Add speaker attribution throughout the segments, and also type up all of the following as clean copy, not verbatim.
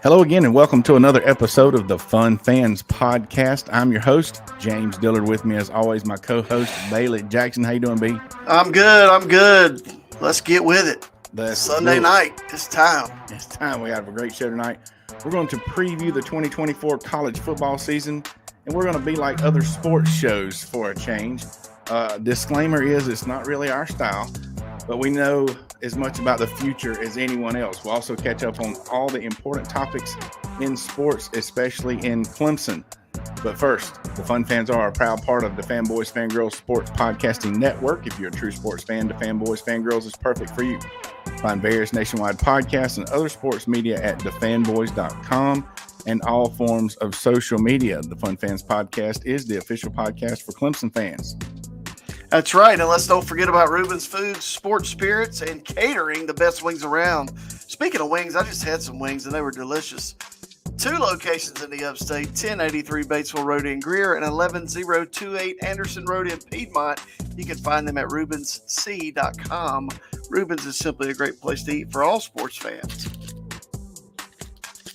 Speaker 1: Hello again, and welcome to another episode of the Fun Fans Podcast. I'm your host, James Dillard. With me, as always, my co-host, Bailey Jackson. How you doing, B?
Speaker 2: I'm good. Let's get with it.
Speaker 1: Let's
Speaker 2: Sunday night. It's time.
Speaker 1: It's time. We have a great show tonight. We're going to preview the 2024 college football season, and we're going to be like other sports shows for a change. Disclaimer is it's not really our style, but we know as much about the future as anyone else. We'll also catch up on all the important topics in sports, especially in Clemson. But first, the Fun Fans are a proud part of the Fanboys Fangirls Sports Podcasting Network. If you're a true sports fan, the Fanboys Fangirls is perfect for you. Find various nationwide podcasts and other sports media at thefanboys.com and all forms of social media. The Fun Fans Podcast is the official podcast for Clemson fans.
Speaker 2: That's right. And let's don't forget about Reuben's Foods, Sports Spirits, and Catering, the best wings around. Speaking of wings, I just had some wings and they were delicious. 2 locations in the upstate, 1083 Batesville Road in Greer and 11028 Anderson Road in Piedmont. You can find them at RubensC.com. Reuben's is simply a great place to eat for all sports fans.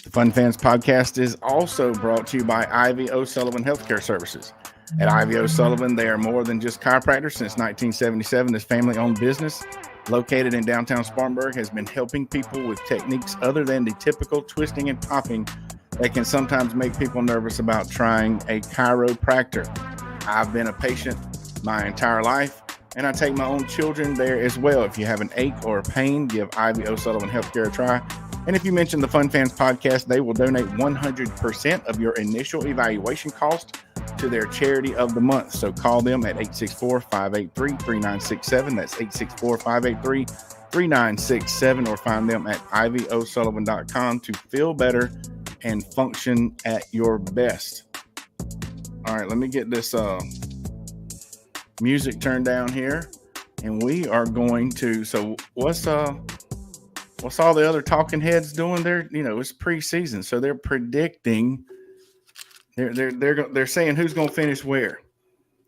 Speaker 1: The Fun Fans Podcast is also brought to you by Ivy O'Sullivan Healthcare Services. At Ivy O'Sullivan, they are more than just chiropractors. Since 1977, this family-owned business, located in downtown Spartanburg, has been helping people with techniques other than the typical twisting and popping that can sometimes make people nervous about trying a chiropractor. I've been a patient my entire life, and I take my own children there as well. If you have an ache or a pain, give Ivy O'Sullivan Healthcare a try. And if you mention the Fun Fans Podcast, they will donate 100% of your initial evaluation cost to their charity of the month. So call them at 864-583-3967. That's 864-583-3967, or find them at ivyosullivan.com to feel better and function at your best. All right, let me get this music turned down here, and we are going to. So what's all the other talking heads doing? It's preseason, so they're predicting. They're saying who's going to finish where,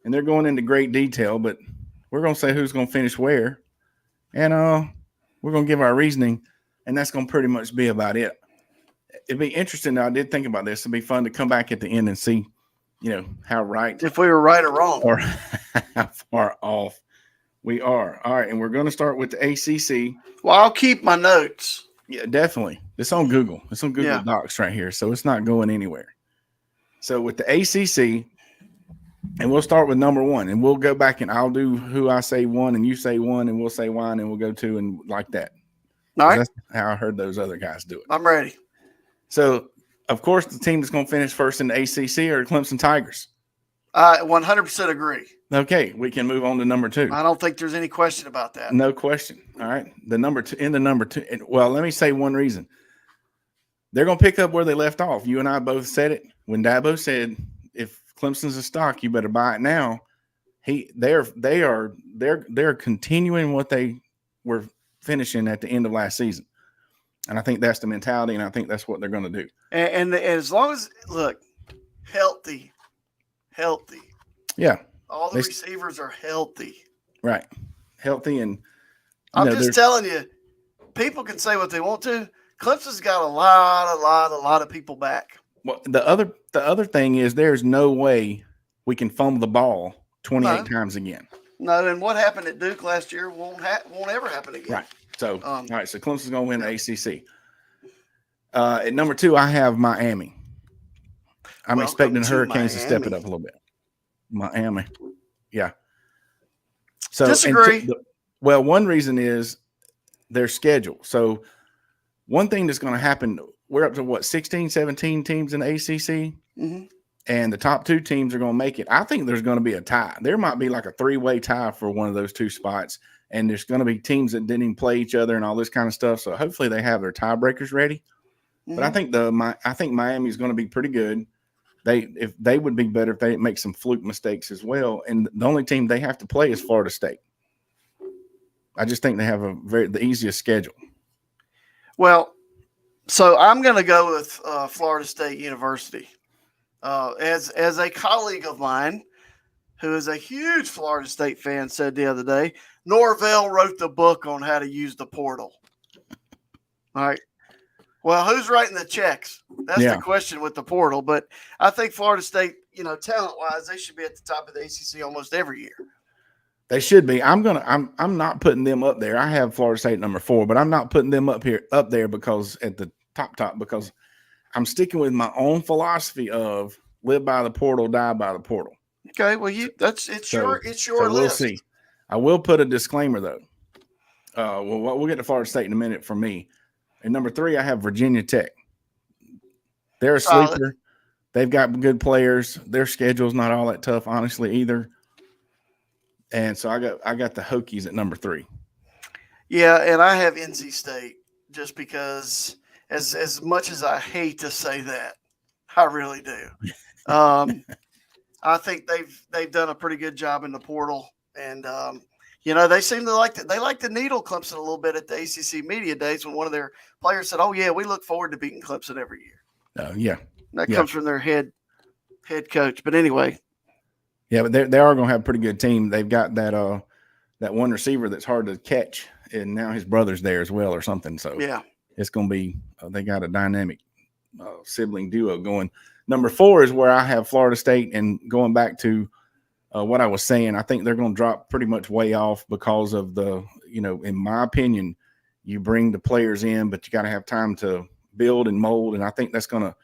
Speaker 1: and they're going into great detail. But we're going to say who's going to finish where, and we're going to give our reasoning, and that's going to pretty much be about it. It'd be interesting. Now, I did think about this. It'd be fun to come back at the end and see, how right,
Speaker 2: if we were right or wrong,
Speaker 1: or how far off we are. All right, and we're going to start with the ACC.
Speaker 2: Well, I'll keep my notes.
Speaker 1: Yeah, definitely. It's on Google. It's on Google Docs right here, so it's not going anywhere. So with the ACC, and we'll start with number 1, and we'll go back and I'll do who I say 1 and you say 1, and we'll say 1 and we'll go 2 and like that.
Speaker 2: All right.
Speaker 1: That's how I heard those other guys do it.
Speaker 2: I'm ready.
Speaker 1: So, of course, the team that's going to finish first in the ACC are the Clemson Tigers.
Speaker 2: I 100% agree.
Speaker 1: Okay, we can move on to number 2.
Speaker 2: I don't think there's any question about that.
Speaker 1: No question. All right. The number 2. Well, let me say one reason. They're going to pick up where they left off. You and I both said it when Dabo said, "If Clemson's a stock, you better buy it now." They're continuing what they were finishing at the end of last season, and I think that's the mentality, and I think that's what they're going to do.
Speaker 2: And as long as healthy,
Speaker 1: yeah,
Speaker 2: all the receivers are healthy,
Speaker 1: right? Healthy, and
Speaker 2: I'm just telling you, people can say what they want to. Clemson's got a lot of people back.
Speaker 1: Well, the other thing is there's no way we can fumble the ball 28 times again.
Speaker 2: No, and what happened at Duke last year won't ever happen again.
Speaker 1: Right. So, all right. So Clemson's going to win the ACC. At number 2, I have Miami. I'm expecting the Hurricanes to step it up a little bit. Miami. Yeah. So
Speaker 2: disagree.
Speaker 1: One reason is their schedule. So one thing that's going to happen, we're up to 16, 17 teams in the ACC, and the top 2 teams are going to make it. I think there's going to be a tie. There might be like a 3-way tie for one of those 2 spots, and there's going to be teams that didn't even play each other and all this kind of stuff. So hopefully they have their tiebreakers ready. But I think Miami is going to be pretty good. If they would be better if they didn't make some fluke mistakes as well. And the only team they have to play is Florida State. I just think they have the easiest schedule.
Speaker 2: Well, so I'm going to go with Florida State University. As a colleague of mine who is a huge Florida State fan said the other day, Norvell wrote the book on how to use the portal. All right. Well, who's writing the checks? That's
Speaker 1: Yeah.
Speaker 2: the question with the portal. But I think Florida State, talent-wise, they should be at the top of the ACC almost every year.
Speaker 1: They should be. I'm not putting them up there. I have Florida State number 4, but I'm not putting them up there because at the top because I'm sticking with my own philosophy of live by the portal, die by the portal.
Speaker 2: Okay, well, it's your list.
Speaker 1: We'll see. I will put a disclaimer though. We'll get to Florida State in a minute for me. And number 3, I have Virginia Tech. They're a sleeper. They've got good players. Their schedule's not all that tough, honestly, either. And so I got the Hokies at number 3.
Speaker 2: Yeah, and I have NC State just because, as much as I hate to say that, I really do. I think they've done a pretty good job in the portal, and they seem to like to needle Clemson a little bit at the ACC media days when one of their players said, "Oh yeah, we look forward to beating Clemson every year."
Speaker 1: Yeah,
Speaker 2: that comes from their head coach. But anyway,
Speaker 1: yeah, but they are going to have a pretty good team. They've got that one receiver that's hard to catch, and now his brother's there as well or something. So
Speaker 2: yeah,
Speaker 1: it's going to be they got a dynamic sibling duo going. Number 4 is where I have Florida State, and going back to what I was saying, I think they're going to drop pretty much way off because of in my opinion, you bring the players in, but you got to have time to build and mold. And I think that's going to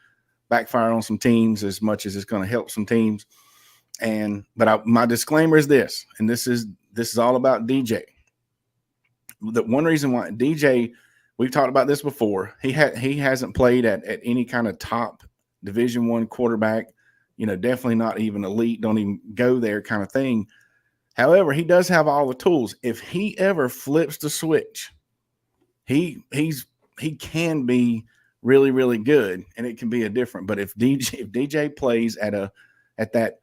Speaker 1: backfire on some teams as much as it's going to help some teams. But my disclaimer is this, and this is all about DJ. The one reason why DJ, we've talked about this before, he hasn't played at any kind of top Division I quarterback, definitely not even elite, don't even go there kind of thing. However, he does have all the tools. If he ever flips the switch, he can be really, really good, and it can be a different. But if DJ plays at that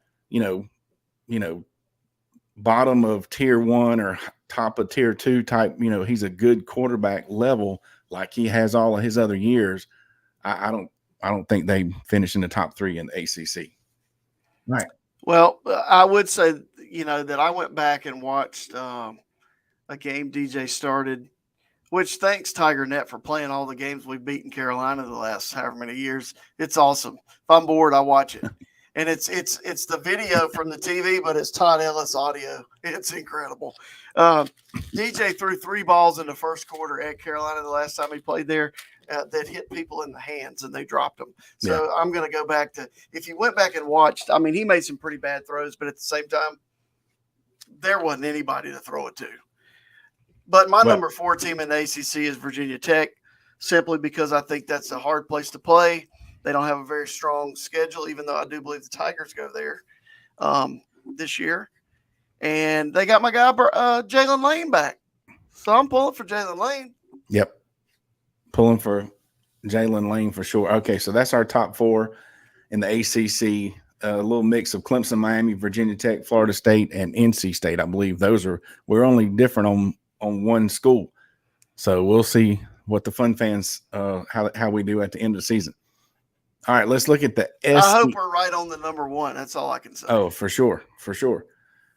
Speaker 1: bottom of tier 1 or top of tier 2 type, he's a good quarterback level like he has all of his other years, I don't think they finish in the top 3 in the ACC. Right.
Speaker 2: Well, I would say, that I went back and watched a game DJ started, which thanks Tiger Net for playing all the games we've beaten Carolina the last however many years. It's awesome. If I'm bored, I watch it. And it's the video from the TV, but it's Todd Ellis audio. It's incredible. DJ threw 3 balls in the first quarter at Carolina the last time he played there that hit people in the hands, and they dropped them. So yeah. I'm going to go back to, if you went back and watched, he made some pretty bad throws, but at the same time, there wasn't anybody to throw it to. But my number 4 team in the ACC is Virginia Tech, simply because I think that's a hard place to play. They don't have a very strong schedule, even though I do believe the Tigers go there this year. And they got my guy, Jalen Lane, back. So I'm pulling for Jalen Lane.
Speaker 1: Yep. Pulling for Jalen Lane for sure. Okay, so that's our top 4 in the ACC. A little mix of Clemson, Miami, Virginia Tech, Florida State, and NC State. I believe we're only different on one school. So we'll see what the Fun Fans, how we do at the end of the season. All right, let's look at the SEC.
Speaker 2: I hope we're right on the number 1. That's all I can say.
Speaker 1: Oh, for sure.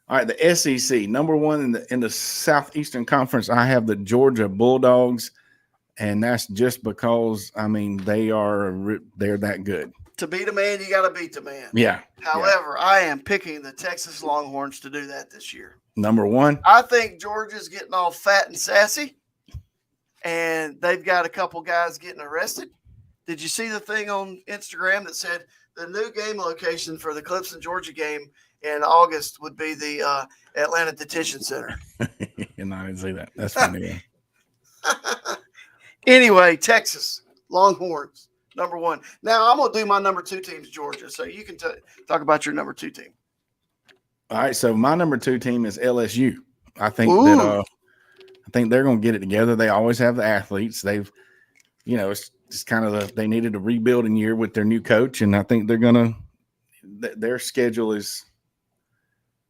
Speaker 1: All right, the SEC, number 1 in the Southeastern Conference, I have the Georgia Bulldogs, and that's just because, they're that good.
Speaker 2: To beat a man, you got to beat the man.
Speaker 1: Yeah.
Speaker 2: However, I am picking the Texas Longhorns to do that this year.
Speaker 1: Number 1.
Speaker 2: I think Georgia's getting all fat and sassy, and they've got a couple guys getting arrested. Did you see the thing on Instagram that said the new game location for the Clemson-Georgia game in August would be the Atlanta Detention Center?
Speaker 1: And I didn't see that. That's funny.
Speaker 2: Anyway, Texas Longhorns, number 1. Now, I'm going to do my number 2 team's Georgia, so you can talk about your number 2 team.
Speaker 1: All right, so my number 2 team is LSU. I think they're going to get it together. They always have the athletes. They've, it's kind of they needed a rebuilding year with their new coach, and I think they're going to their schedule is,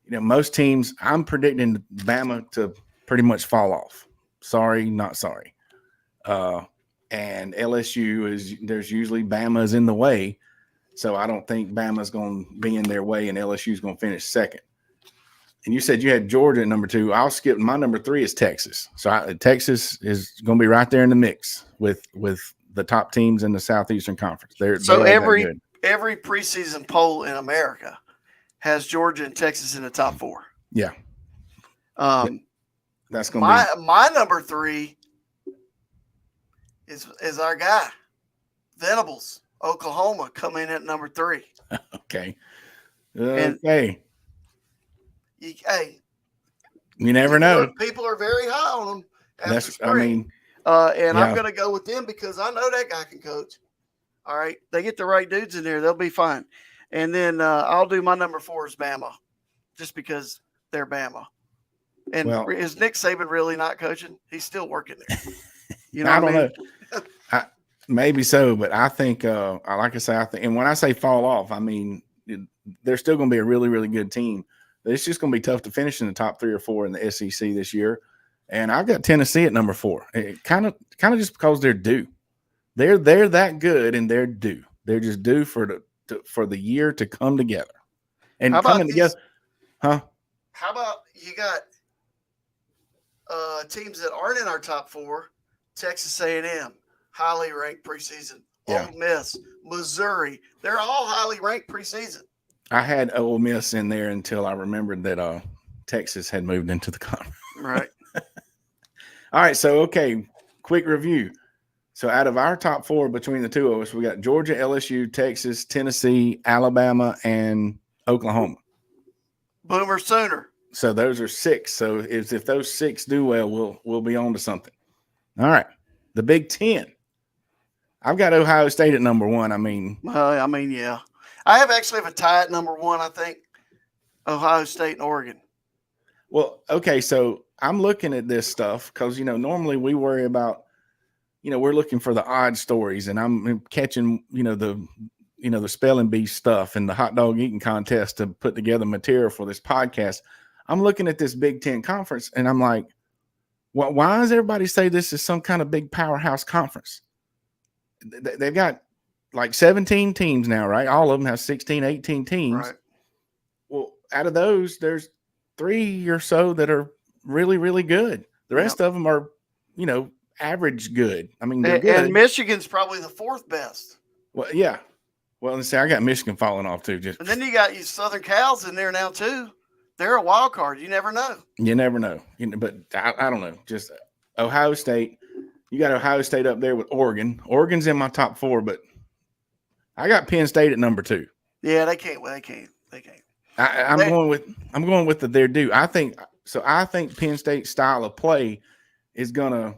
Speaker 1: most teams, I'm predicting Bama to pretty much fall off. Sorry, not sorry. And LSU there's usually Bama's in the way. So I don't think Bama's going to be in their way, and LSU's going to finish second. And you said you had Georgia at number 2. I'll skip. My number 3 is Texas. So Texas is going to be right there in the mix with the top teams in the Southeastern Conference. They
Speaker 2: So
Speaker 1: are that good.
Speaker 2: every preseason poll in America has Georgia and Texas in the top 4.
Speaker 1: Yeah. That's going to be
Speaker 2: my number 3 is our guy, Venables, Oklahoma, coming in at number 3.
Speaker 1: okay.
Speaker 2: Hey,
Speaker 1: you never know.
Speaker 2: People are very high on them after spring.
Speaker 1: I mean,
Speaker 2: I'm going to go with them because I know that guy can coach. All right, they get the right dudes in there, they'll be fine. And then I'll do my number 4 is Bama, just because they're Bama. And is Nick Saban really not coaching? He's still working there. You know,
Speaker 1: I don't know. Maybe so, but I think, like I say, and when I say fall off, I mean they're still going to be a really, really good team. It's just going to be tough to finish in the top 3 or 4 in the SEC this year. And I've got Tennessee at number 4. It kind of just because they're due. They're that good, and they're due. They're just due for the year to come together and coming together. Huh?
Speaker 2: How about you got teams that aren't in our top 4? Texas A&M, highly ranked preseason.
Speaker 1: Yeah.
Speaker 2: Ole Miss, Missouri, they're all highly ranked preseason.
Speaker 1: I had Ole Miss in there until I remembered that Texas had moved into the conference.
Speaker 2: Right.
Speaker 1: All right. So, okay, quick review. So, out of our top 4 between the two of us, we got Georgia, LSU, Texas, Tennessee, Alabama, and Oklahoma.
Speaker 2: Boomer Sooner.
Speaker 1: So, those are 6. So, if those 6 do well, we'll be on to something. All right. The Big Ten. I've got Ohio State at number 1.
Speaker 2: Yeah. I have a tie at number 1, I think. Ohio State and Oregon.
Speaker 1: Well, okay, so I'm looking at this stuff because, normally we worry about, we're looking for the odd stories, and I'm catching, the spelling bee stuff and the hot dog eating contest to put together material for this podcast. I'm looking at this Big Ten conference, and I'm like, why does everybody say this is some kind of big powerhouse conference? They've got like 17 teams now, right? All of them have 16, 18 teams.
Speaker 2: Right.
Speaker 1: Well, out of those, there's 3 or so that are really, really good. The rest of them are, average good. I mean, they're good.
Speaker 2: And Michigan's probably the 4th best.
Speaker 1: Well, yeah. Well, let's say I got Michigan falling off too. And
Speaker 2: then you got you Southern Cal's in there now too. They're a wild card. You never know.
Speaker 1: You never know. But I don't know. Just Ohio State. You got Ohio State up there with Oregon. Oregon's in my top 4, but I got Penn State at number 2.
Speaker 2: Yeah, they can't. They can't.
Speaker 1: I'm going with the they're due. I think Penn State's style of play is gonna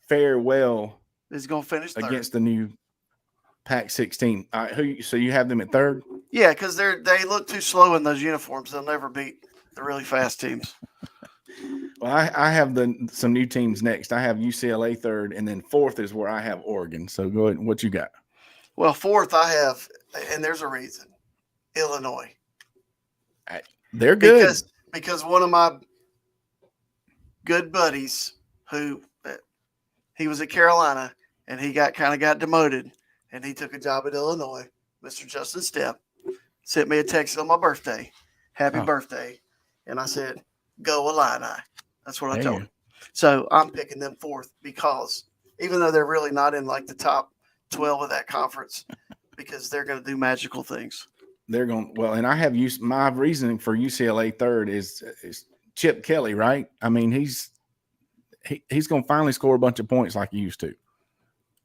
Speaker 1: fare well.
Speaker 2: Is going to finish third
Speaker 1: against the new Pac-16. So you have them at 3rd?
Speaker 2: Yeah, because they look too slow in those uniforms. They'll never beat the really fast teams.
Speaker 1: Well, I have some new teams next. I have UCLA 3rd, and then 4th is where I have Oregon. So go ahead. What you got?
Speaker 2: Well, 4th I have, and there's a reason, Illinois.
Speaker 1: They're good.
Speaker 2: Because one of my good buddies who he was at Carolina and he got demoted and he took a job at Illinois, Mr. Justin Stepp, sent me a text on my birthday. Happy birthday. And I said, go Illini. That's what I told him. So I'm picking them 4th because even though they're really not in like the top 12 of that conference, because they're going to do magical things.
Speaker 1: They're going and I have my reasoning for UCLA 3rd is Chip Kelly, right? I mean, he's going to finally score a bunch of points like he used to.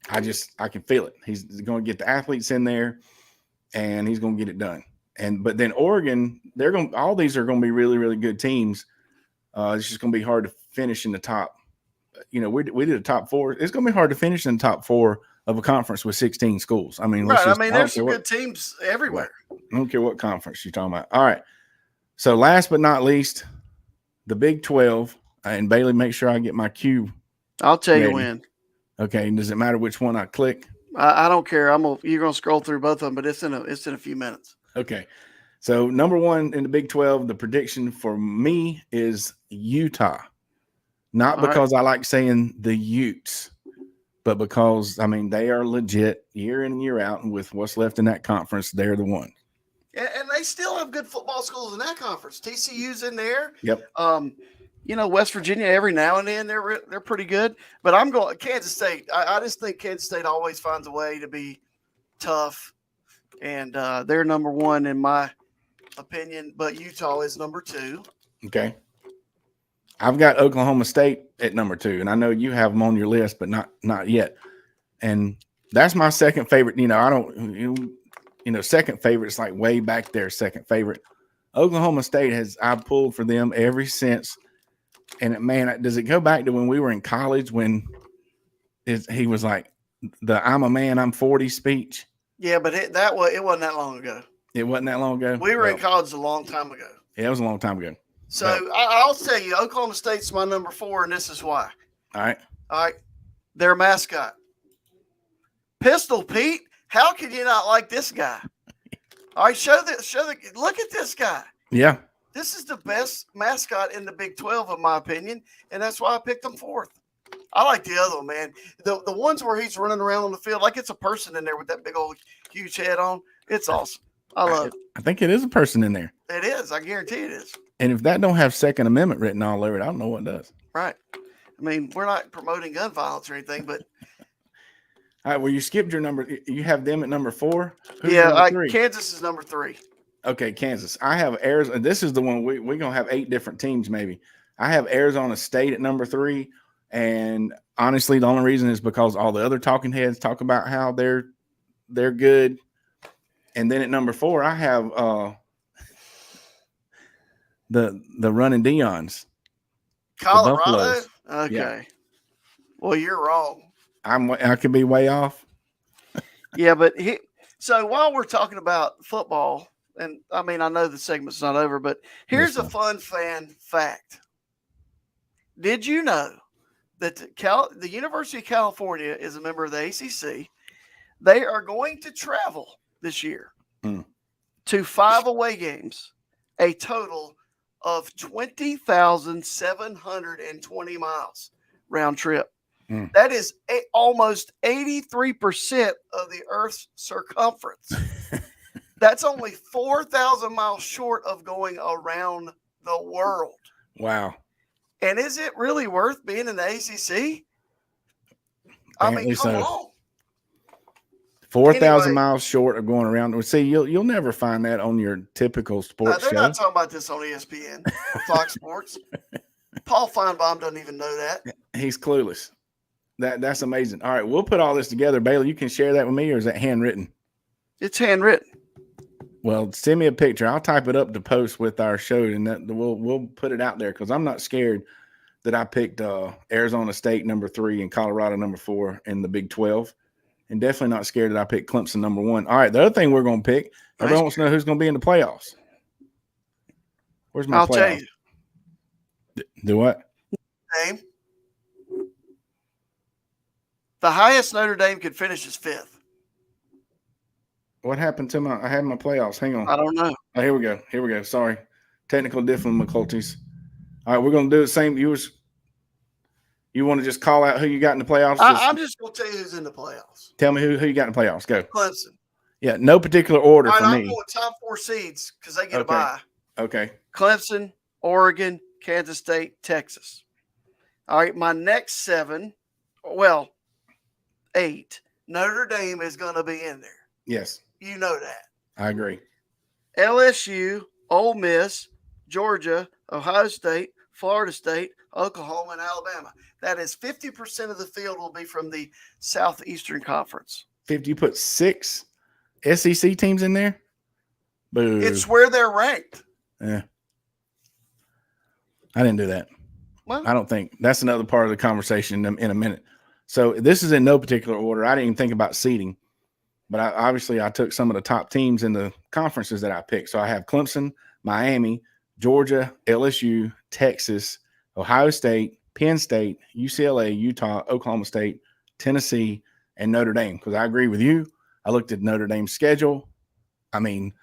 Speaker 1: I can feel it. He's going to get the athletes in there, and he's going to get it done. But then Oregon, all these are going to be really, really good teams. It's just going to be hard to finish in the top. We did a top 4. It's going to be hard to finish in the top 4 of a conference with 16 schools. I mean,
Speaker 2: there's some good teams everywhere.
Speaker 1: I don't care what conference you're talking about. All right. So last but not least, the Big 12. And Bailey, make sure I get my cue.
Speaker 2: I'll tell you when.
Speaker 1: Okay. Does it matter which one I click?
Speaker 2: I don't care. You're gonna scroll through both of them, but it's in a few minutes.
Speaker 1: Okay. So number 1 in the Big 12, the prediction for me is Utah. Not because I like saying the Utes, but because they are legit year in and year out, and with what's left in that conference, they're the one.
Speaker 2: And they still have good football schools in that conference. TCU's in there.
Speaker 1: Yep.
Speaker 2: West Virginia every now and then they're pretty good. But I'm going Kansas State. I just think Kansas State always finds a way to be tough, and they're number one in my opinion. But Utah is number two.
Speaker 1: Okay. I've got Oklahoma State at number 2, and I know you have them on your list, but not yet. And that's my second favorite. I don't, second favorite is like way back there. Second favorite. Oklahoma State I pulled for them ever since. And man, does it go back to when we were in college when he was like the "I'm a man, I'm 40" speech?
Speaker 2: Yeah, but it wasn't that long ago.
Speaker 1: It wasn't that long ago.
Speaker 2: We were in college a long time ago.
Speaker 1: Yeah, it was a long time ago.
Speaker 2: So I'll tell you, Oklahoma State's my number 4, and this is why.
Speaker 1: All right.
Speaker 2: Their mascot, Pistol Pete. How can you not like this guy? All right, look at this guy.
Speaker 1: Yeah.
Speaker 2: This is the best mascot in the Big 12, in my opinion, and that's why I picked him 4th. I like the other one, man. The ones where he's running around on the field like it's a person in there with that big old huge head on. It's awesome. I love it.
Speaker 1: I think it is a person in there.
Speaker 2: It is. I guarantee it is.
Speaker 1: And if that don't have Second Amendment written all over it, I don't know what does.
Speaker 2: Right. I mean, we're not promoting gun violence or anything, but.
Speaker 1: All right. Well, you skipped your number. You have them at number 4.
Speaker 2: Kansas is number 3.
Speaker 1: Okay, Kansas. I have Arizona. This is the one we're going to have 8 different teams maybe. I have Arizona State at number 3. And honestly, the only reason is because all the other talking heads talk about how they're good. And then at number 4, I have the running Deons.
Speaker 2: Colorado? Okay. Yeah. Well, you're wrong.
Speaker 1: I could be way off.
Speaker 2: Yeah, but so while we're talking about football, and I mean, I know the segment's not over, but here's a fun fan fact. Did you know that the University of California is a member of the ACC? They are going to travel this year to 5 away games, a total of 20,720 miles round trip. That is almost 83% of the Earth's circumference. That's only 4,000 miles short of going around the world.
Speaker 1: Wow.
Speaker 2: And is it really worth being in the ACC? I mean, come on.
Speaker 1: 4,000 miles short of going around. See, you'll never find that on your typical sports show.
Speaker 2: They're not talking about this on ESPN or Fox Sports. Paul Feinbaum doesn't even know that.
Speaker 1: He's clueless. That's amazing. All right, we'll put all this together. Bailey, you can share that with me, or is that handwritten?
Speaker 2: It's handwritten.
Speaker 1: Well, send me a picture. I'll type it up to post with our show, and we'll put it out there because I'm not scared that I picked Arizona State number 3 and Colorado number 4 in the Big 12, and definitely not scared that I picked Clemson number 1. All right, the other thing we're going to pick, everyone wants to know who's going to be in the playoffs. Where's my playoffs? I'll tell you. Do what?
Speaker 2: Name. The highest Notre Dame could finish is 5th.
Speaker 1: What happened to I had my playoffs. Hang on.
Speaker 2: I don't know.
Speaker 1: Oh, here we go. Sorry. Technical difficulties. All right, we're going to do the same. You want to just call out who you got in the playoffs?
Speaker 2: I'm just going to tell you who's in the playoffs.
Speaker 1: Tell me who you got in the playoffs. Go.
Speaker 2: Clemson.
Speaker 1: Yeah, no particular order for me.
Speaker 2: I'm going top 4 seeds because they get a bye.
Speaker 1: Okay.
Speaker 2: Clemson, Oregon, Kansas State, Texas. All right, my next 7, 8, Notre Dame is going to be in there.
Speaker 1: Yes.
Speaker 2: You know that.
Speaker 1: I agree.
Speaker 2: LSU, Ole Miss, Georgia, Ohio State, Florida State, Oklahoma, and Alabama. That is 50% of the field will be from the Southeastern Conference.
Speaker 1: 50, you put 6 SEC teams in there? Boo.
Speaker 2: It's where they're ranked.
Speaker 1: Yeah. I didn't do that.
Speaker 2: Well,
Speaker 1: I don't think. That's another part of the conversation in a minute. So this is in no particular order. I didn't even think about seeding. But I took some of the top teams in the conferences that I picked. So I have Clemson, Miami, Georgia, LSU, Texas, Ohio State, Penn State, UCLA, Utah, Oklahoma State, Tennessee, and Notre Dame. Because I agree with you. I looked at Notre Dame's schedule. I mean,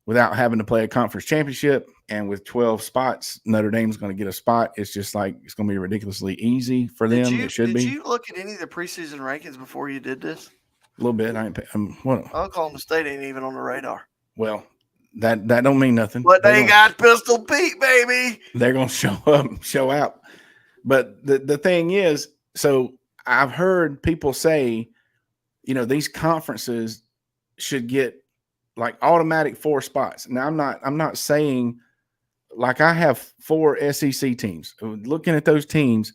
Speaker 1: without having to play a conference championship and with 12 spots, Notre Dame's going to get a spot. It's just like it's going to be ridiculously easy for them. It should be.
Speaker 2: Did you look at any of the preseason rankings before you did this?
Speaker 1: A little bit.
Speaker 2: Oklahoma State ain't even on the radar.
Speaker 1: Well, that don't mean nothing.
Speaker 2: But they got Pistol Pete, baby.
Speaker 1: They're gonna show up, show out. But the thing is, so I've heard people say, these conferences should get like automatic 4 spots. Now I'm not saying, like, I have 4 SEC teams. Looking at those teams,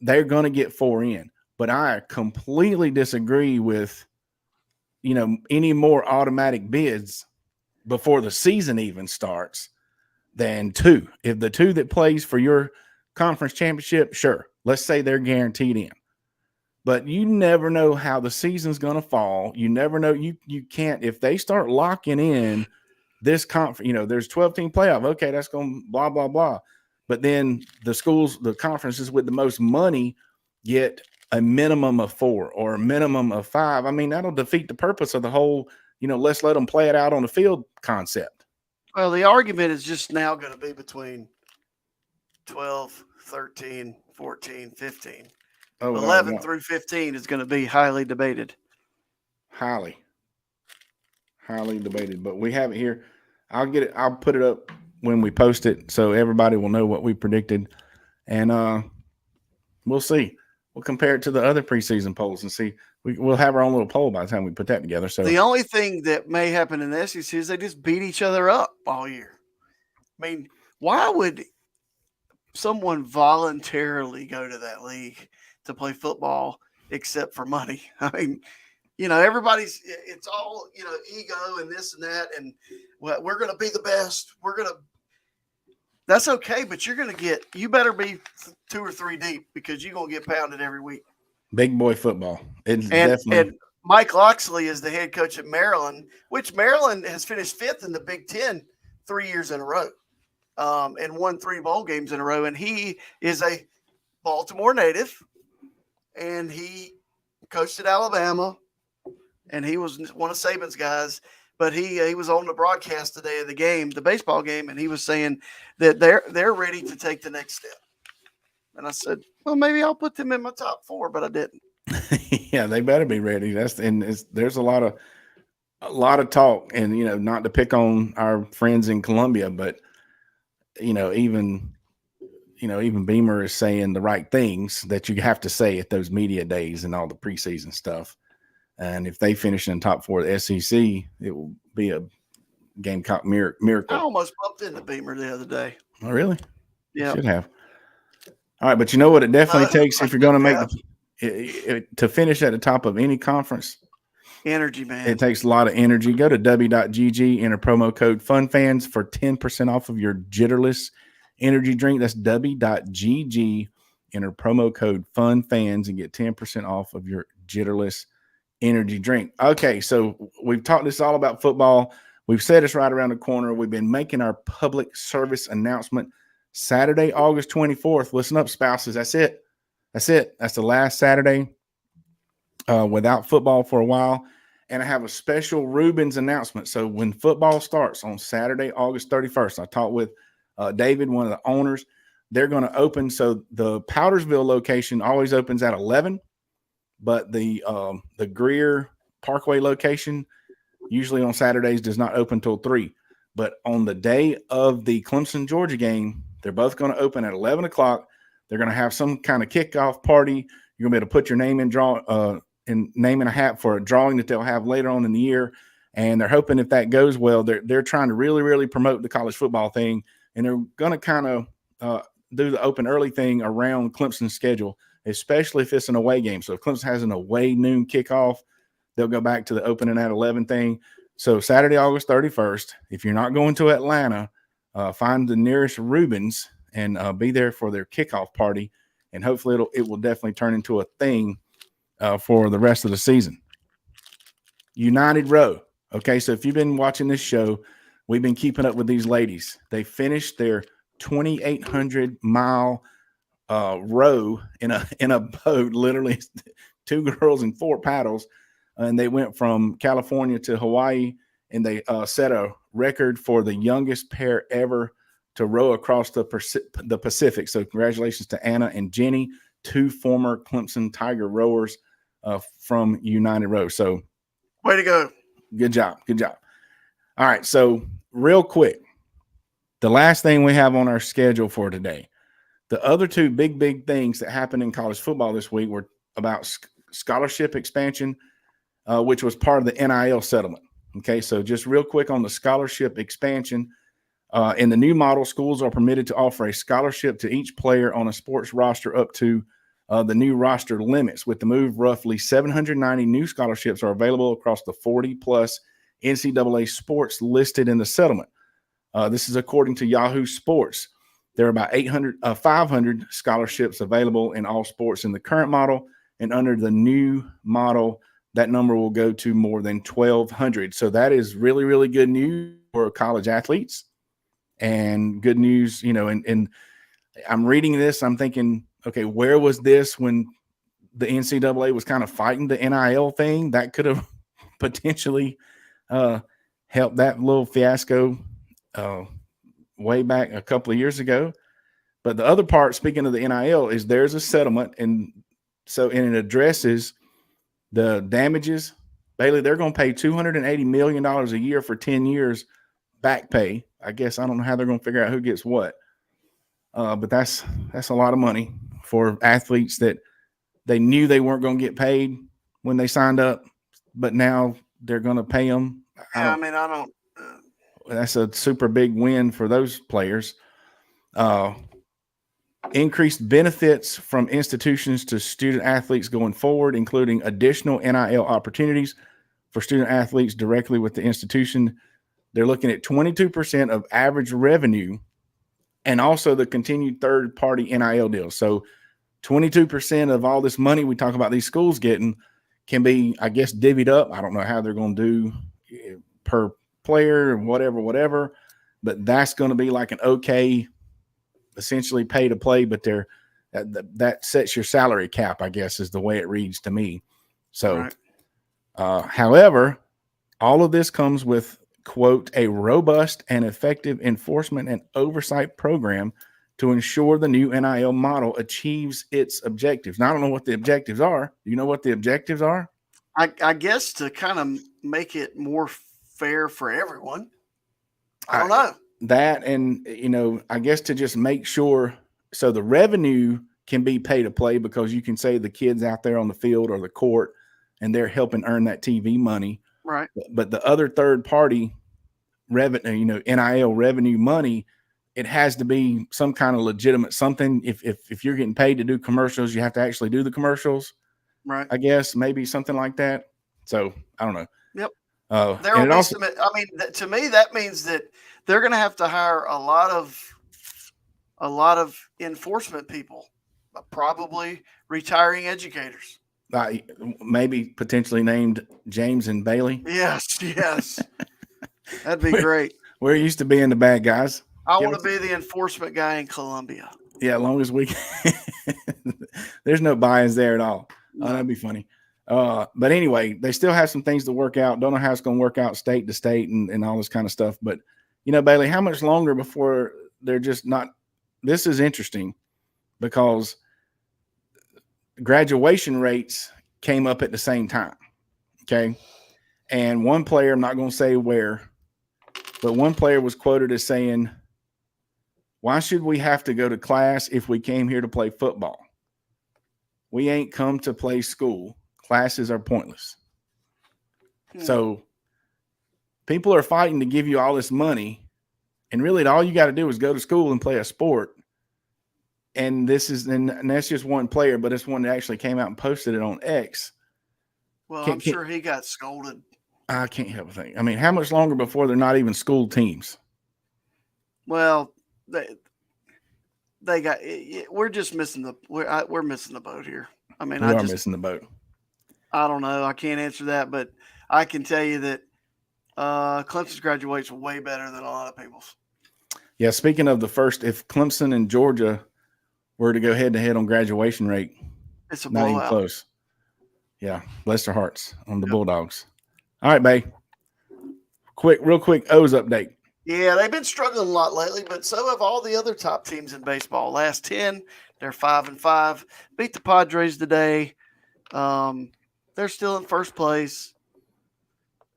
Speaker 1: they're going to get 4 in, but I completely disagree with, any more automatic bids before the season even starts than 2. If the 2 that plays for your conference championship, sure, let's say they're guaranteed in. But you never know how the season's going to fall. You never know. You can't, if they start locking in this conference, there's 12-team playoff. Okay, that's going blah, blah, blah. But then the conferences with the most money get a minimum of 4 or a minimum of 5. I mean, that'll defeat the purpose of the whole, let's let them play it out on the field concept.
Speaker 2: Well, the argument is just now going to be between 12, 13, 14, 15. 11 through 15 is going to be highly debated.
Speaker 1: Highly debated. But we have it here. I'll put it up when we post it so everybody will know what we predicted. And we'll see. We'll compare it to the other preseason polls and see. We'll have our own little poll by the time we put that together. So
Speaker 2: the only thing that may happen in the SEC is they just beat each other up all year. I mean, why would someone voluntarily go to that league to play football except for money? I mean, it's all, ego and this and that. And we're going to be the best. That's okay. But you better be 2 or 3 deep because you're going to get pounded every week.
Speaker 1: Big boy football.
Speaker 2: And Mike Loxley is the head coach at Maryland, which Maryland has finished 5th in the Big Ten 3 years in a row, and won 3 bowl games in a row. And he is a Baltimore native, and he coached at Alabama, and he was one of Saban's guys. But he was on the broadcast today of the game, the baseball game, and he was saying that they're ready to take the next step. And I said, well, maybe I'll put them in my top 4, but I didn't.
Speaker 1: Yeah, they better be ready. There's a lot of talk, and not to pick on our friends in Columbia, but even Beamer is saying the right things that you have to say at those media days and all the preseason stuff. And if they finish in the top 4 of the SEC, it will be a Gamecock miracle.
Speaker 2: I almost bumped into Beamer the other day.
Speaker 1: Oh, really?
Speaker 2: Yeah,
Speaker 1: should have. All right, but you know what it definitely takes if you're going to make to finish at the top of any conference?
Speaker 2: Energy, man.
Speaker 1: It takes a lot of energy. Go to w.gg, enter promo code FUNFANS for 10% off of your Jitterless energy drink. That's w.gg, enter promo code FUNFANS and get 10% off of your Jitterless energy drink. Okay, so we've talked this all about football. We've said it's right around the corner. We've been making our public service announcement Saturday, August 24th. Listen up, spouses. That's it. That's the last Saturday without football for a while. And I have a special Rubens announcement. So when football starts on Saturday, August 31st, I talked with David, one of the owners. They're going to open. So the Powdersville location always opens at 11, but the Greer Parkway location usually on Saturdays does not open till 3. But on the day of the Clemson, Georgia game, they're both going to open at 11 o'clock. They're going to have some kind of kickoff party. You're going to be able to put your name in name in a hat for a drawing that they'll have later on in the year. And they're hoping if that goes well, they're trying to really, really promote the college football thing. And they're going to kind of do the open early thing around Clemson's schedule, especially if it's an away game. So if Clemson has an away noon kickoff, they'll go back to the opening at 11 thing. So Saturday, August 31st, if you're not going to Atlanta, find the nearest Rubens and be there for their kickoff party. And hopefully it will definitely turn into a thing for the rest of the season. United Row. Okay, so if you've been watching this show, we've been keeping up with these ladies. They finished their 2,800-mile row in a boat, literally 2 girls and 4 paddles. And they went from California to Hawaii, and they set a record for the youngest pair ever to row across the Pacific. So congratulations to Anna and Jenny, 2 former Clemson Tiger rowers from United Row. So
Speaker 2: way to go.
Speaker 1: Good job. All right. So, real quick, the last thing we have on our schedule for today. The other two big things that happened in college football this week were about scholarship expansion, which was part of the NIL settlement. Okay. So, just real quick on the scholarship expansion. In the new model, schools are permitted to offer a scholarship to each player on a sports roster up to the new roster limits. With the move, roughly 790 new scholarships are available across the 40-plus NCAA sports listed in the settlement. This is according to Yahoo Sports. There are about 500 scholarships available in all sports in the current model, and under the new model, that number will go to more than 1,200. So that is really, really good news for college athletes. And good news, and I'm reading this, I'm thinking, okay, where was this when the NCAA was kind of fighting the NIL thing? That could have potentially helped that little fiasco way back a couple of years ago. But the other part, speaking of the NIL, is there's a settlement, and it addresses the damages. Bailey, they're going to pay $280 million a year for 10 years back pay. I guess I don't know how they're going to figure out who gets what. But that's a lot of money for athletes that they knew they weren't going to get paid when they signed up, but now they're going to pay them. That's a super big win for those players. Increased benefits from institutions to student athletes going forward, including additional NIL opportunities for student athletes directly with the institution. They're looking at 22% of average revenue, and also the continued third-party NIL deals. So 22% of all this money we talk about these schools getting can be, I guess, divvied up. I don't know how they're going to do per player or whatever, but that's going to be like an okay, essentially pay to play, but that sets your salary cap, I guess, is the way it reads to me. So, right. However, all of this comes with, quote, a robust and effective enforcement and oversight program to ensure the new NIL model achieves its objectives. Now, I don't know what the objectives are. Do you know what the objectives are?
Speaker 2: I guess to kind of make it more fair for everyone. I don't know.
Speaker 1: That, and, I guess to just make sure so the revenue can be pay to play, because you can say the kids out there on the field or the court and they're helping earn that TV money.
Speaker 2: Right.
Speaker 1: But the other third party revenue, NIL revenue money, it has to be some kind of legitimate something. If you're getting paid to do commercials, you have to actually do the commercials.
Speaker 2: Right.
Speaker 1: I guess maybe something like that. So I don't know.
Speaker 2: Yep.
Speaker 1: There will be
Speaker 2: also, to me, that means that they're going to have to hire a lot of enforcement people, probably retiring educators.
Speaker 1: Maybe potentially named James and Bailey.
Speaker 2: Yes. That'd be great.
Speaker 1: We're used to being the bad guys.
Speaker 2: I want to be the enforcement guy in Columbia.
Speaker 1: Yeah, as long as we can. There's no bias there at all. No. That'd be funny. But anyway, they still have some things to work out. Don't know how it's going to work out state to state and all this kind of stuff. But, Bailey, how much longer before they're just not – this is interesting because graduation rates came up at the same time, okay? And one player, I'm not going to say where, but one player was quoted as saying, "Why should we have to go to class if we came here to play football? We ain't come to play school. Classes are pointless." So people are fighting to give you all this money, and really all you got to do is go to school and play a sport. And that's just one player, but it's one that actually came out and posted it on X.
Speaker 2: Well, I'm sure he got scolded.
Speaker 1: I can't help but think. I mean, how much longer before they're not even school teams?
Speaker 2: Well, they got. We're just missing we're missing the boat here. I mean,
Speaker 1: we are missing the boat.
Speaker 2: I don't know. I can't answer that, but I can tell you that Clemson's graduates way better than a lot of people's.
Speaker 1: Yeah. Speaking of the first, if Clemson and Georgia were to go head to head on graduation rate,
Speaker 2: it's
Speaker 1: not even close. Yeah. Bless their hearts on the Bulldogs. All right, babe. Real quick O's update.
Speaker 2: Yeah, they've been struggling a lot lately, but so have all the other top teams in baseball. Last 10, they're 5-5. Beat the Padres today. They're still in first place.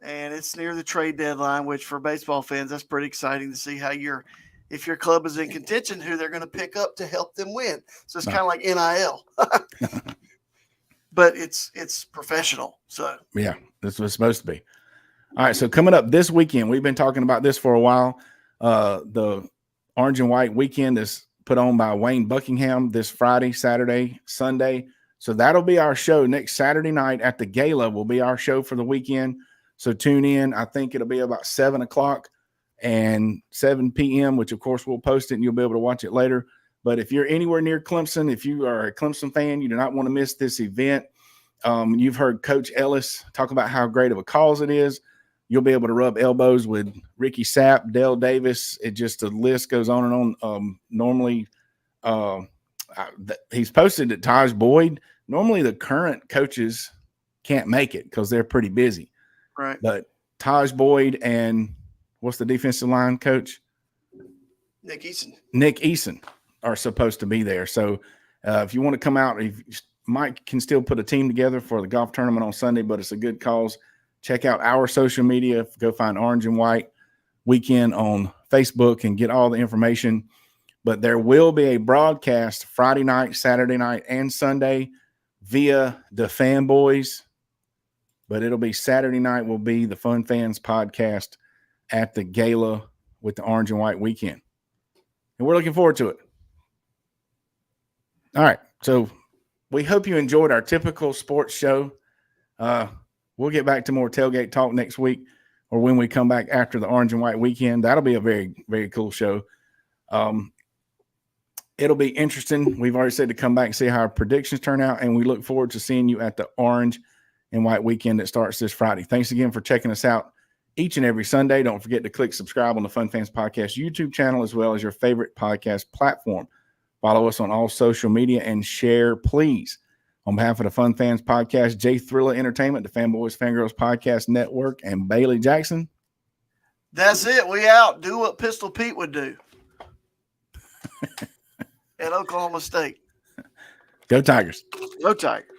Speaker 2: and it's near the trade deadline, which for baseball fans, that's pretty exciting to see how if your club is in contention, who they're going to pick up to help them win. So it's kind of like NIL, but it's professional. So
Speaker 1: yeah, that's what it's supposed to be. All right, so coming up this weekend, we've been talking about this for a while. The Orange and White weekend is put on by Wayne Buckingham this Friday, Saturday, Sunday. So that'll be our show next Saturday night at the Gala. Will be our show for the weekend. So tune in. I think it'll be about 7 o'clock and 7 p.m., which of course we'll post it and you'll be able to watch it later. But if you're anywhere near Clemson, if you are a Clemson fan, you do not want to miss this event. You've heard Coach Ellis talk about how great of a cause it is. You'll be able to rub elbows with Ricky Sapp, Dale Davis. It just, the list goes on and on. Normally, he's posted that Taj Boyd. Normally, the current coaches can't make it because they're pretty busy.
Speaker 2: Right.
Speaker 1: But Taj Boyd and what's the defensive line coach?
Speaker 2: Nick
Speaker 1: Eason are supposed to be there. So if you want to come out, Mike can still put a team together for the golf tournament on Sunday, but it's a good cause. Check out our social media. Go find Orange and White Weekend on Facebook and get all the information. But there will be a broadcast Friday night, Saturday night, and Sunday via the Fanboys. But it'll be Saturday night will be the Fun Fans podcast at the Gala with the Orange and White Weekend. And we're looking forward to it. All right. So we hope you enjoyed our typical sports show. We'll get back to more tailgate talk next week or when we come back after the Orange and White Weekend. That'll be a very, very cool show. It'll be interesting. We've already said to come back and see how our predictions turn out, and we look forward to seeing you at the Orange and White Weekend that starts this Friday. Thanks again for checking us out each and every Sunday. Don't forget to click subscribe on the Fun Fans Podcast YouTube channel as well as your favorite podcast platform. Follow us on all social media and share, please. On behalf of the Fun Fans Podcast, Jay Thriller Entertainment, the Fanboys Fangirls Podcast Network, and Bailey Jackson.
Speaker 2: That's it. We out. Do what Pistol Pete would do at Oklahoma State.
Speaker 1: Go Tigers.
Speaker 2: Go Tigers.